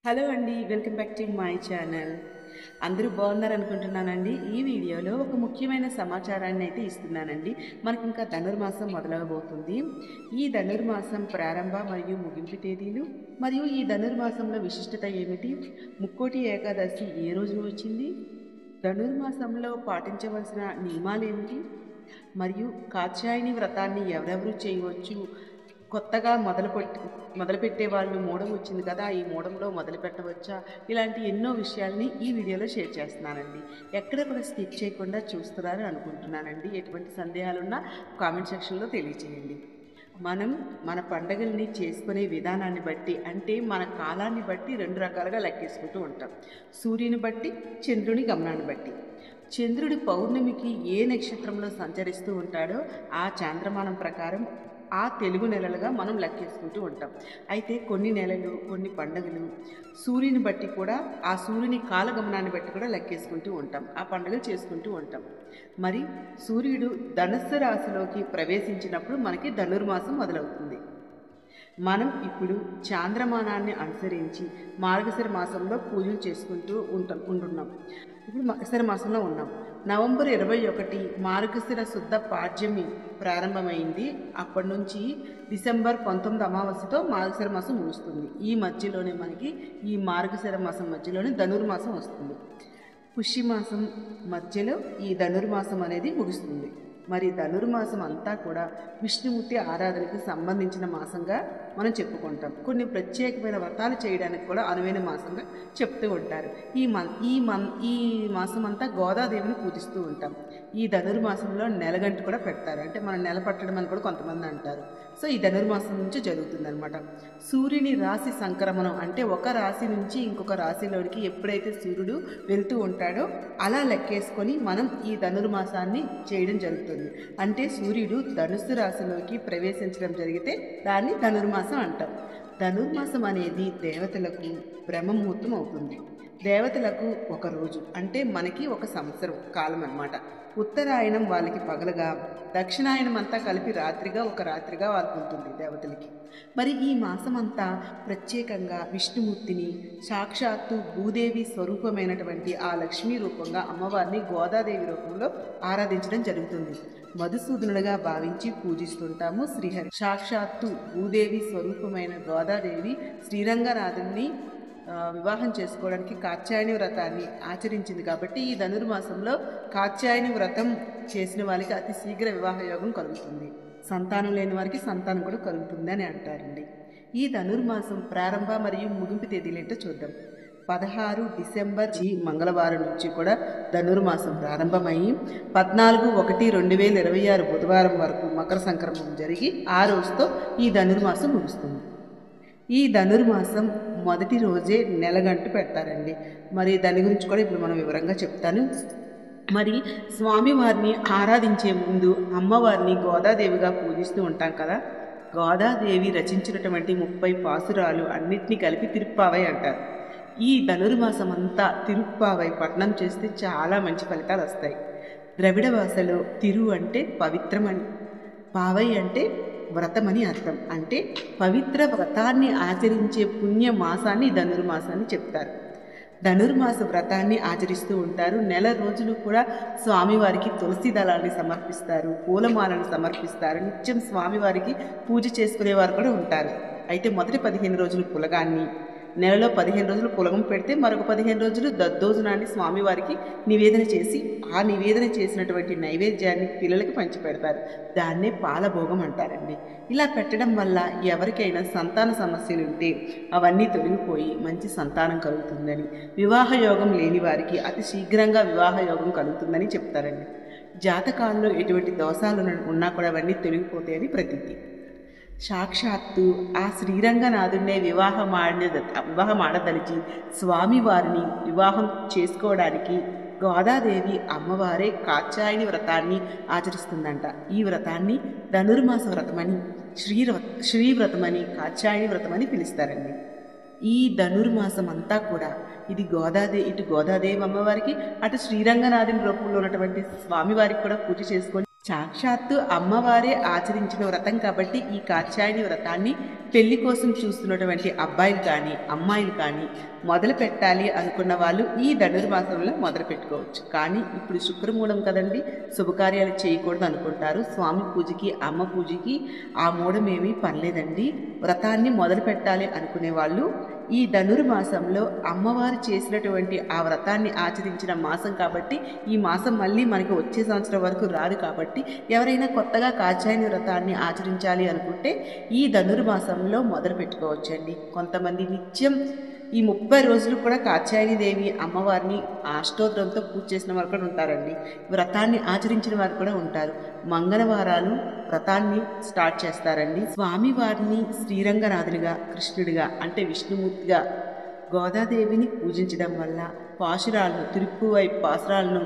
Hello అండి, welcome back to my channel. అందరూ బాగున్నారు అనుకుంటున్నానండి. ఈ వీడియోలో ఒక ముఖ్యమైన సమాచారాన్ని అయితే ఇస్తున్నానండి. మనకి ఇంకా ధనుర్మాసం మొదలవబోతుంది. ఈ ధనుర్మాసం ప్రారంభ మరియు ముగింపు తేదీలు మరియు ఈ ధనుర్మాసంలో విశిష్టత ఏమిటి, ముక్కోటి ఏకాదశి ఏ రోజున వచ్చింది, ధనుర్మాసంలో పాటించవలసిన నియమాలు ఏమిటి, మరియు కాత్యాయని వ్రతాన్ని ఎవరెవరు చేయవచ్చు, కొత్తగా మొదలుపెట్టే వాళ్ళు మూడం వచ్చింది కదా, ఈ మూడంలో మొదలు పెట్టవచ్చా, ఇలాంటి ఎన్నో విషయాల్ని ఈ వీడియోలో షేర్ చేస్తున్నానండి. ఎక్కడ కూడా స్కిప్ చేయకుండా చూస్తున్నారని అనుకుంటున్నానండి. ఎటువంటి సందేహాలున్నా కామెంట్ సెక్షన్లో తెలియచేయండి. మనం మన పండగల్ని చేసుకునే విధానాన్ని బట్టి, అంటే మన కాలాన్ని బట్టి రెండు రకాలుగా లెక్కేసుకుంటూ ఉంటాం. సూర్యుని బట్టి, చంద్రుని గమనాన్ని బట్టి. చంద్రుడి పౌర్ణమికి ఏ నక్షత్రంలో సంచరిస్తూ ఉంటాడో ఆ చాంద్రమానం ప్రకారం ఆ తెలుగు నెలలుగా మనం లెక్కేసుకుంటూ ఉంటాం. అయితే కొన్ని నెలలు, కొన్ని పండుగలు సూర్యుని బట్టి కూడా, ఆ సూర్యుని కాలగమనాన్ని బట్టి కూడా లెక్కేసుకుంటూ ఉంటాం, ఆ పండుగలు చేసుకుంటూ ఉంటాం. మరి సూర్యుడు ధనుస్సు రాశిలోకి ప్రవేశించినప్పుడు మనకి ధనుర్మాసం మొదలవుతుంది. మనం ఇప్పుడు చాంద్రమానాన్ని అనుసరించి మార్గశిర మాసంలో పూజలు చేసుకుంటూ ఉంటున్నాం. ఇప్పుడు మార్గశిర మాసంలో ఉన్నాం. నవంబర్ 21 మార్గశిర శుద్ధ పాడ్యమి ప్రారంభమైంది. అప్పటి నుంచి డిసెంబర్ 19 అమావాస్యతో మార్గశిర మాసం ముగుస్తుంది. ఈ మధ్యలోనే మనకి ఈ మార్గశిర మాసం మధ్యలోనే ధనుర్మాసం వస్తుంది. పుష్యమాసం మధ్యలో ఈ ధనుర్మాసం అనేది ముగుస్తుంది. మరి ధనుర్మాసం అంతా కూడా విష్ణుమూర్తి ఆరాధనకు సంబంధించిన మాసంగా మనం చెప్పుకుంటాం. కొన్ని ప్రత్యేకమైన వ్రతాలు చేయడానికి కూడా అనువైన మాసంగా చెప్తూ ఉంటారు. ఈ మాసం అంతా గోదాదేవిని పూజిస్తూ ఉంటాం. ఈ ధనుర్మాసంలో నెలగంట కూడా పెడతారు, అంటే మనం నెల పట్టడం అని కూడా కొంతమంది అంటారు. సో ఈ ధనుర్మాసం నుంచి జరుగుతుందన్నమాట. సూర్యుని రాశి సంక్రమణం, అంటే ఒక రాశి నుంచి ఇంకొక రాశిలోనికి ఎప్పుడైతే సూర్యుడు వెళ్తూ ఉంటాడో అలా లెక్కేసుకొని మనం ఈ ధనుర్మాసాన్ని చేయడం జరుగుతుంది. అంటే సూర్యుడు ధనుస్సు రాశిలోకి ప్రవేశించడం జరిగితే దాన్ని ధనుర్మాసం అంటాం. ధనుర్మాసం అనేది దేవతలకు బ్రహ్మముహూర్తం అవుతుంది. దేవతలకు ఒక రోజు, అంటే మనకి ఒక సంవత్సరం కాలం అన్నమాట. ఉత్తరాయణం వాళ్ళకి పగలుగా, దక్షిణాయనం అంతా కలిపి రాత్రిగా, ఒక రాత్రిగా వాళ్ళకు ఉంటుంది దేవతలకి. మరి ఈ మాసం అంతా ప్రత్యేకంగా విష్ణుమూర్తిని, సాక్షాత్తు భూదేవి స్వరూపమైనటువంటి ఆ లక్ష్మీ రూపంగా అమ్మవారిని గోదాదేవి రూపంలో ఆరాధించడం జరుగుతుంది. మధుసూదనుడిగా భావించి పూజిస్తుంటాము శ్రీహరి. సాక్షాత్తు భూదేవి స్వరూపమైన గోదాదేవి శ్రీరంగనాథుని వివాహం చేసుకోవడానికి కాత్యాయని వ్రతాన్ని ఆచరించింది. కాబట్టి ఈ ధనుర్మాసంలో కాత్యాయని వ్రతం చేసిన వారికి అతి శీఘ్ర వివాహ యోగం కలుగుతుంది. సంతానం లేని వారికి సంతానం కూడా కలుగుతుంది అని అంటారండి. ఈ ధనుర్మాసం ప్రారంభ మరియు ముగింపు తేదీలు ఏంటో చూద్దాం. 16 డిసెంబర్ మంగళవారం నుంచి కూడా ధనుర్మాసం ప్రారంభమయ్యి 14/1/2026 బుధవారం వరకు మకర సంక్రమణం జరిగి ఆ రోజుతో ఈ ధనుర్మాసం ముగుస్తుంది. ఈ ధనుర్మాసం మొదటి రోజే నెలగంటు పెడతారండి. మరి దాని గురించి కూడా ఇప్పుడు మనం వివరంగా చెప్తాను. మరి స్వామివారిని ఆరాధించే ముందు అమ్మవారిని గోదాదేవిగా పూజిస్తూ ఉంటాం కదా. గోదాదేవి రచించినటువంటి 30 పాసురాలు అన్నిటినీ కలిపి తిరుప్పావై అంటారు. ఈ ధనుర్మాసం అంతా తిరుప్పావై పఠనం చేస్తే చాలా మంచి ఫలితాలు వస్తాయి. ద్రవిడ భాషలో తిరు అంటే పవిత్రమని, పావై అంటే వ్రతమని అర్థం. అంటే పవిత్ర వ్రతాన్ని ఆచరించే పుణ్య మాసాన్ని ధనుర్మాసాన్ని చెప్తారు. ధనుర్మాస వ్రతాన్ని ఆచరిస్తూ ఉంటారు. నెల రోజులు కూడా స్వామివారికి తులసి దళాన్ని సమర్పిస్తారు, పూలమాలను సమర్పిస్తారు. నిత్యం స్వామివారికి పూజ చేసుకునేవారు కూడా ఉంటారు. అయితే మొదటి 15 రోజులు పులగాన్ని, నెలలో 15 రోజులు పులగం పెడితే మరొక 15 రోజులు దద్దోజనాన్ని స్వామివారికి నివేదన చేసి ఆ నివేదన చేసినటువంటి నైవేద్యాన్ని పిల్లలకి పంచిపెడతారు. దాన్నే పాలభోగం అంటారండి. ఇలా పెట్టడం వల్ల ఎవరికైనా సంతాన సమస్యలు ఉంటే అవన్నీ తొలగిపోయి మంచి సంతానం కలుగుతుందని, వివాహ యోగం లేని వారికి అతి శీఘ్రంగా వివాహ యోగం కలుగుతుందని చెప్తారండి. జాతకాల్లో ఎటువంటి దోషాలు ఉన్నా కూడా అవన్నీ తొలగిపోతాయని ప్రతీతి. సాక్షాత్తు ఆ శ్రీరంగనాథుడినే వివాహం ఆడదలిచి స్వామివారిని వివాహం చేసుకోవడానికి గోదాదేవి అమ్మవారే కాత్యాయని వ్రతాన్ని ఆచరిస్తుందంట. ఈ వ్రతాన్ని ధనుర్మాస వ్రతమని, శ్రీవ్రతమని, కాత్యాయని వ్రతమని పిలుస్తారండి. ఈ ధనుర్మాసం అంతా కూడా ఇది ఇటు గోదాదేవి అమ్మవారికి, అటు శ్రీరంగనాథుని రూపంలో ఉన్నటువంటి స్వామివారికి కూడా పూజ చేసుకొని సాక్షాత్తు అమ్మవారే ఆచరించిన వ్రతం కాబట్టి ఈ కాత్యాయని వ్రతాన్ని పెళ్లి కోసం చూస్తున్నటువంటి అబ్బాయిలు కానీ అమ్మాయిలు కానీ మొదలు పెట్టాలి అనుకున్న వాళ్ళు ఈ ధనుర్మాసంలో మొదలు పెట్టుకోవచ్చు. కానీ ఇప్పుడు శుక్రమూలం కదండి, శుభకార్యాలు చేయకూడదు అనుకుంటారు. స్వామి పూజకి అమ్మ పూజకి ఆ మూడమేమీ పర్లేదండి. వ్రతాన్ని మొదలు పెట్టాలి అనుకునే వాళ్ళు ఈ ధనుర్మాసంలో అమ్మవారు చేసినటువంటి ఆ వ్రతాన్ని ఆచరించిన మాసం కాబట్టి ఈ మాసం మళ్ళీ మనకి వచ్చే సంవత్సరం వరకు రాదు కాబట్టి ఎవరైనా కొత్తగా కాత్యాయని వ్రతాన్ని ఆచరించాలి అనుకుంటే ఈ ధనుర్మాసంలో మొదలు పెట్టుకోవచ్చండి. కొంతమంది నిత్యం ఈ 30 రోజులు కూడా కాత్యాయని దేవి అమ్మవారిని అష్టోత్తరంతో పూజ చేసిన వారు కూడా ఉంటారండి. వ్రతాన్ని ఆచరించిన వారు కూడా ఉంటారు. మంగళవారాలు వ్రతాన్ని స్టార్ట్ చేస్తారండి. స్వామివారిని శ్రీరంగనాథునిగా, కృష్ణుడిగా అంటే విష్ణుమూర్తిగా, గోదాదేవిని పూజించడం వల్ల పాశురాలను, తిరుప్పువై పాశురాలను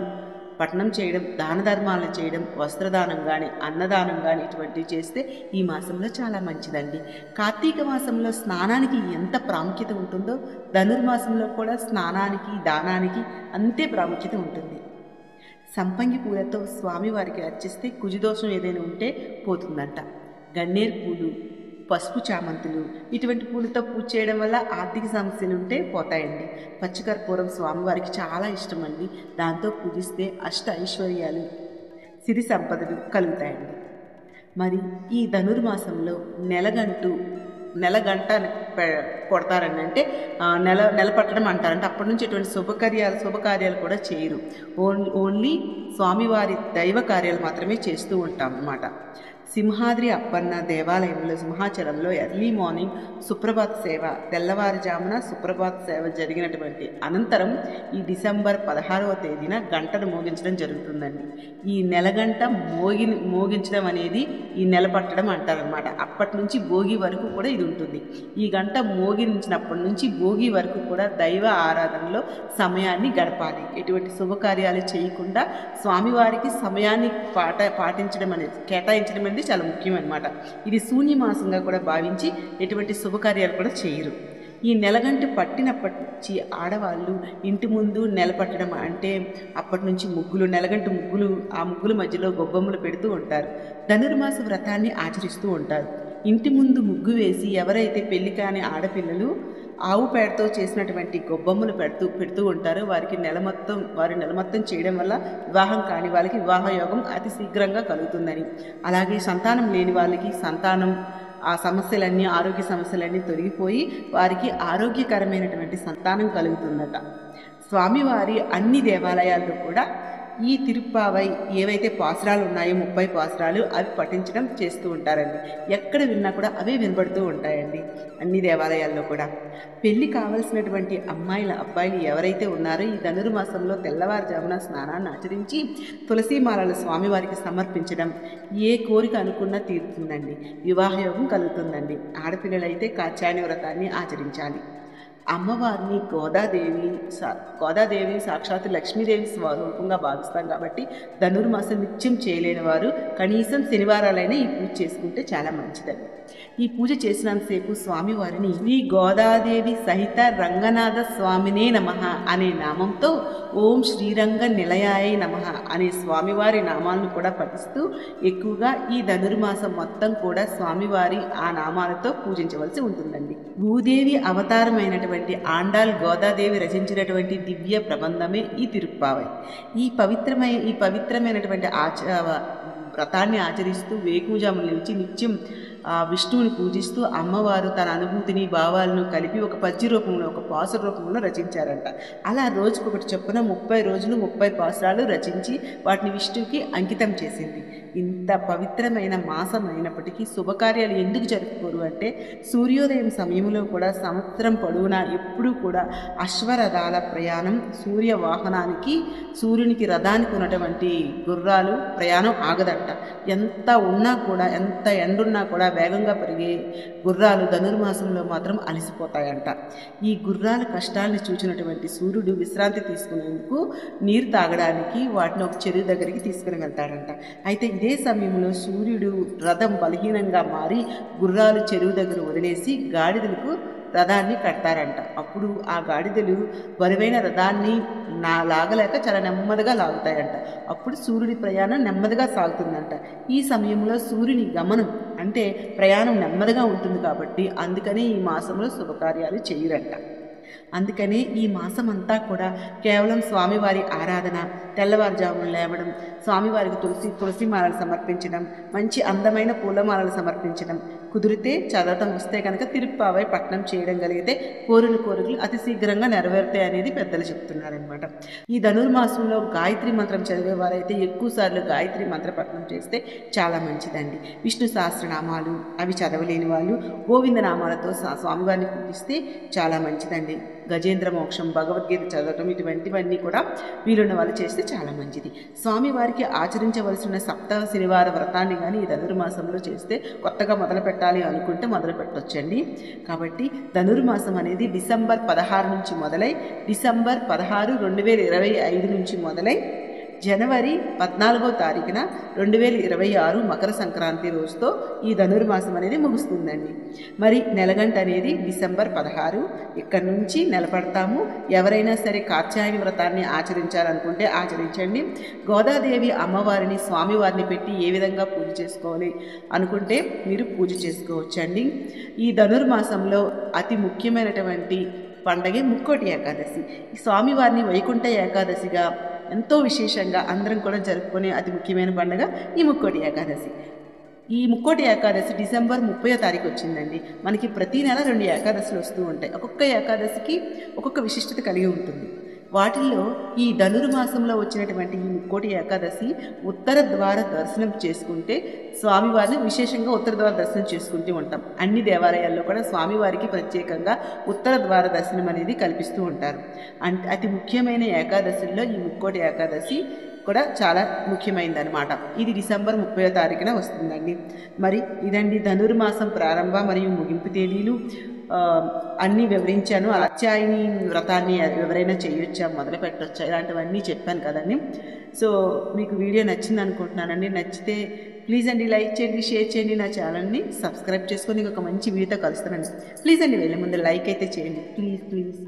పఠనం చేయడం, దాన ధర్మాలను చేయడం, వస్త్రదానం కానీ అన్నదానం కానీ ఇటువంటివి చేస్తే ఈ మాసంలో చాలా మంచిదండి. కార్తీక మాసంలో స్నానానికి ఎంత ప్రాముఖ్యత ఉంటుందో ధనుర్మాసంలో కూడా స్నానానికి దానానికి అంతే ప్రాముఖ్యత ఉంటుంది. సంపంగి పూలతో స్వామివారికి అర్చిస్తే కుజదోషం ఏదైనా ఉంటే పోతుందంట. గన్నేరు పూలు, పసుపు చామంతులు ఇటువంటి పూలతో పూజ చేయడం వల్ల ఆర్థిక సమస్యలు ఉంటే పోతాయండి. పచ్చికర్పూరం స్వామివారికి చాలా ఇష్టం అండి. దాంతో పూజిస్తే అష్ట ఐశ్వర్యాలు, సిరి సంపదలు కలుగుతాయండి. మరి ఈ ధనుర్మాసంలో నెలగంట కొడతారండి. అంటే నెల పట్టడం అంటారంటే అప్పటి నుంచి ఎటువంటి శుభకార్యాలు కూడా చేయరు. ఓన్లీ స్వామివారి దైవ కార్యాలు మాత్రమే చేస్తూ ఉంటాం అన్నమాట. సింహాద్రి అప్పన్న దేవాలయంలో సింహాచలంలో ఎర్లీ మార్నింగ్ సుప్రభాత సేవ, తెల్లవారుజామున సుప్రభాత సేవ జరిగినటువంటి అనంతరం ఈ డిసెంబర్ 16వ తేదీన గంటను మోగించడం జరుగుతుందండి. ఈ నెలగంట మోగించడం అనేది ఈ నెల పట్టడం అంటారనమాట. అప్పటి నుంచి భోగి వరకు కూడా ఇది ఉంటుంది. ఈ గంట మోగించినప్పటి నుంచి భోగి వరకు కూడా దైవ ఆరాధనలో సమయాన్ని గడపాలి. ఎటువంటి శుభకార్యాలు చేయకుండా స్వామివారికి సమయాన్ని కేటాయించడం అనేది చాలా ముఖ్యమన్నమాట. ఇది శూన్యమాసంగా కూడా భావించి ఎటువంటి శుభకార్యాలు కూడా చేయరు. ఈ నెలగంట పట్టినప్పటి నుంచి ఆడవాళ్ళు ఇంటి ముందు నెలపట్టడం అంటే అప్పటి నుంచి నెలగంట ముగ్గులు, ఆ ముగ్గుల మధ్యలో గొబ్బెమ్మలు పెడుతూ ఉంటారు. ధనుర్మాస వ్రతాన్ని ఆచరిస్తూ ఉంటారు. ఇంటి ముందు ముగ్గు వేసి ఎవరైతే పెళ్లి కాని ఆడపిల్లలు ఆవు పేడతో చేసినటువంటి గొబ్బెమ్మలు పెడుతూ ఉంటారు. వారి నెల మొత్తం చేయడం వల్ల వివాహం కాని వాళ్ళకి వివాహ యోగం అతి శీఘ్రంగా కలుగుతుందని, అలాగే సంతానం లేని వాళ్ళకి ఆ సమస్యలన్నీ, ఆరోగ్య సమస్యలన్నీ తొలగిపోయి వారికి ఆరోగ్యకరమైనటువంటి సంతానం కలుగుతుందట. స్వామివారి అన్ని దేవాలయాల్లో కూడా ఈ తిరుప్పావై ఏవైతే పాసురాలు ఉన్నాయో 30 పాసురాలు అవి పఠించడం చేస్తూ ఉంటారండి. ఎక్కడ విన్నా కూడా అవే వినబడుతూ ఉంటాయండి అన్ని దేవాలయాల్లో కూడా. పెళ్లి కావలసినటువంటి అబ్బాయిలు ఎవరైతే ఉన్నారో ఈ ధనుర్మాసంలో తెల్లవారుజామున స్నానాన్ని ఆచరించి తులసీమాలలు స్వామివారికి సమర్పించడం ఏ కోరిక అనుకున్నా తీరుతుందండి. వివాహయోగం కలుగుతుందండి. ఆడపిల్లలైతే కాత్యాయని వ్రతాన్ని ఆచరించాలి. అమ్మవారిని గోదాదేవి సాక్షాత్తు లక్ష్మీదేవి స్వరూపంగా భావిస్తాం కాబట్టి ధనుర్మాసం నిత్యం చేయలేని వారు కనీసం శనివారాలైనా ఈ పూజ చేసుకుంటే చాలా మంచిదండి. ఈ పూజ చేసినంతసేపు స్వామివారిని శ్రీ గోదాదేవి సహిత రంగనాథ స్వామినే నమః అనే నామంతో ఓం శ్రీరంగ నిలయాయ నమః అనే స్వామివారి నామాలను కూడా పఠిస్తూ ఎక్కువగా ఈ ధనుర్మాసం మొత్తం కూడా స్వామివారి ఆ నామాలతో పూజించవలసి ఉంటుందండి. భూదేవి అవతారమైనటువంటి ఆండాల్ గోదాదేవి రచించినటువంటి దివ్య ప్రబంధమే ఈ తిరుప్పావై. ఈ పవిత్రమైనటువంటి వ్రతాన్ని ఆచరిస్తూ వేకువజామున లేచి నిత్యం విష్ణువుని పూజిస్తూ అమ్మవారు తన అనుభూతిని భావాలను కలిపి ఒక పద్య రూపంలో, ఒక పాసుర రూపంలో రచించారంట. అలా రోజుకొకటి చొప్పున 30 రోజులు 30 పాసురాలు రచించి వాటిని విష్ణువుకి అంకితం చేసింది. ఇంత పవిత్రమైన మాసం అయినప్పటికీ శుభకార్యాలు ఎందుకు జరుపుకోరు అంటే సూర్యోదయం సమయంలో కూడా సంవత్సరం పొడవునా ఎప్పుడూ కూడా అశ్వరథాల ప్రయాణం, సూర్యవాహనానికి సూర్యునికి రథానికి ఉన్నటువంటి గుర్రాలు ప్రయాణం ఆగదంట. ఎంత ఎండున్నా కూడా వేగంగా పెరిగే గుర్రాలు ధనుర్మాసంలో మాత్రం అలసిపోతాయంట. ఈ గుర్రాల కష్టాలను చూచినటువంటి సూర్యుడు విశ్రాంతి తీసుకునేందుకు నీరు తాగడానికి వాటిని ఒక చెరువు దగ్గరికి తీసుకుని వెళ్తాడంట. అయితే ఇదే సమయంలో సూర్యుడు రథం బలహీనంగా మారి గుర్రాలు చెరువు దగ్గర వదిలేసి గాడిదలకు రథాన్ని కడతారంట. అప్పుడు ఆ గాడిదలు బరువైన రథాన్ని లాగలేక చాలా నెమ్మదిగా లాగుతాయంట. అప్పుడు సూర్యుడి ప్రయాణం నెమ్మదిగా సాగుతుందంట. ఈ సమయంలో సూర్యుని గమనం అంటే ప్రయాణం నెమ్మదిగా ఉంటుంది కాబట్టి అందుకని ఈ మాసంలో శుభకార్యాలు చేయరంట. అందుకనే ఈ మాసం అంతా కూడా కేవలం స్వామివారి ఆరాధన, తెల్లవారుజామున లేవడం, స్వామివారికి తులసి మాలలు సమర్పించడం, మంచి అందమైన పూలమాలలు సమర్పించడం, కుదిరితే చదవటం వస్తే కనుక తిరుప్పావై పట్నం చేయడం కలిగితే కోరికలు అతి శీఘ్రంగా నెరవేరుతాయి అనేది పెద్దలు చెప్తున్నారనమాట. ఈ ధనుర్మాసంలో గాయత్రి మంత్రం చదివేవారైతే ఎక్కువసార్లు గాయత్రి మంత్ర పఠనం చేస్తే చాలా మంచిదండి. విష్ణు సహస్రనామాలు అవి చదవలేని వాళ్ళు గోవిందనామాలతో స్వామివారిని పూజిస్తే చాలా మంచిదండి. గజేంద్ర మోక్షం, భగవద్గీత చదవటం ఇటువంటివన్నీ కూడా వీలున్న వాళ్ళు చేస్తే చాలా మంచిది. స్వామివారికి ఆచరించవలసిన సప్తాహ శనివార వ్రతాన్ని కానీ ఈ ధనుర్మాసంలో చేస్తే కొత్తగా మొదలు పెట్టాలి అనుకుంటే మొదలు పెట్టొచ్చండి. కాబట్టి ధనుర్మాసం అనేది డిసెంబర్ 16 నుంచి మొదలై డిసెంబర్ 16, 2025 నుంచి మొదలై జనవరి 14వ తారీఖున 2026 మకర సంక్రాంతి రోజుతో ఈ ధనుర్మాసం అనేది ముగుస్తుందండి. మరి నెలగంట అనేది డిసెంబర్ 16. ఇక్కడ నుంచి నిలబడతాము. ఎవరైనా సరే కాత్యాయని వ్రతాన్ని ఆచరించాలనుకుంటే ఆచరించండి. గోదాదేవి అమ్మవారిని స్వామివారిని పెట్టి ఏ విధంగా పూజ చేసుకోవాలి అనుకుంటే మీరు పూజ చేసుకోవచ్చండి. ఈ ధనుర్మాసంలో అతి ముఖ్యమైనటువంటి పండగే ముక్కోటి ఏకాదశి. ఈ స్వామివారిని వైకుంఠ ఏకాదశిగా ఎంతో విశేషంగా అందరం కూడా జరుపుకునే అతి ముఖ్యమైన పండుగ ఈ ముక్కోటి ఏకాదశి. ఈ ముక్కోటి ఏకాదశి డిసెంబర్ 30వ తారీఖు వచ్చిందండి. మనకి ప్రతి నెల 2 ఏకాదశులు వస్తూ ఉంటాయి. ఒక్కొక్క ఏకాదశికి ఒక్కొక్క విశిష్టత కలిగి ఉంటుంది. వాటిల్లో ఈ ధనుర్మాసంలో వచ్చినటువంటి ఈ ముక్కోటి ఏకాదశి ఉత్తర ద్వార దర్శనం చేసుకుంటే స్వామివారిని విశేషంగా ఉత్తర ద్వార దర్శనం చేసుకుంటూ ఉంటాం. అన్ని దేవాలయాల్లో కూడా స్వామివారికి ప్రత్యేకంగా ఉత్తర ద్వార దర్శనం అనేది కల్పిస్తూ ఉంటారు. అతి ముఖ్యమైన ఏకాదశుల్లో ఈ ముక్కోటి ఏకాదశి కూడా చాలా ముఖ్యమైనదనమాట. ఇది డిసెంబర్ 30వ తారీఖున వస్తుందండి. మరి ఇదండి ధనుర్మాసం ప్రారంభ మరియు ముగింపు తేదీలు అన్నీ వివరించాను. కాత్యాయని వ్రతాన్ని ఎవరైనా చేయొచ్చా, మొదలు పెట్టొచ్చా, ఇలాంటివన్నీ చెప్పాను కదండి. సో మీకు వీడియో నచ్చింది అనుకుంటున్నానండి. నచ్చితే ప్లీజ్ అండి లైక్ చేయండి, షేర్ చేయండి, నా ఛానల్ని సబ్స్క్రైబ్ చేసుకొని ఒక మంచి వీడియోతో కలుస్తానండి. ప్లీజ్ అండి వెళ్ళే ముందు లైక్ అయితే చేయండి ప్లీజ్.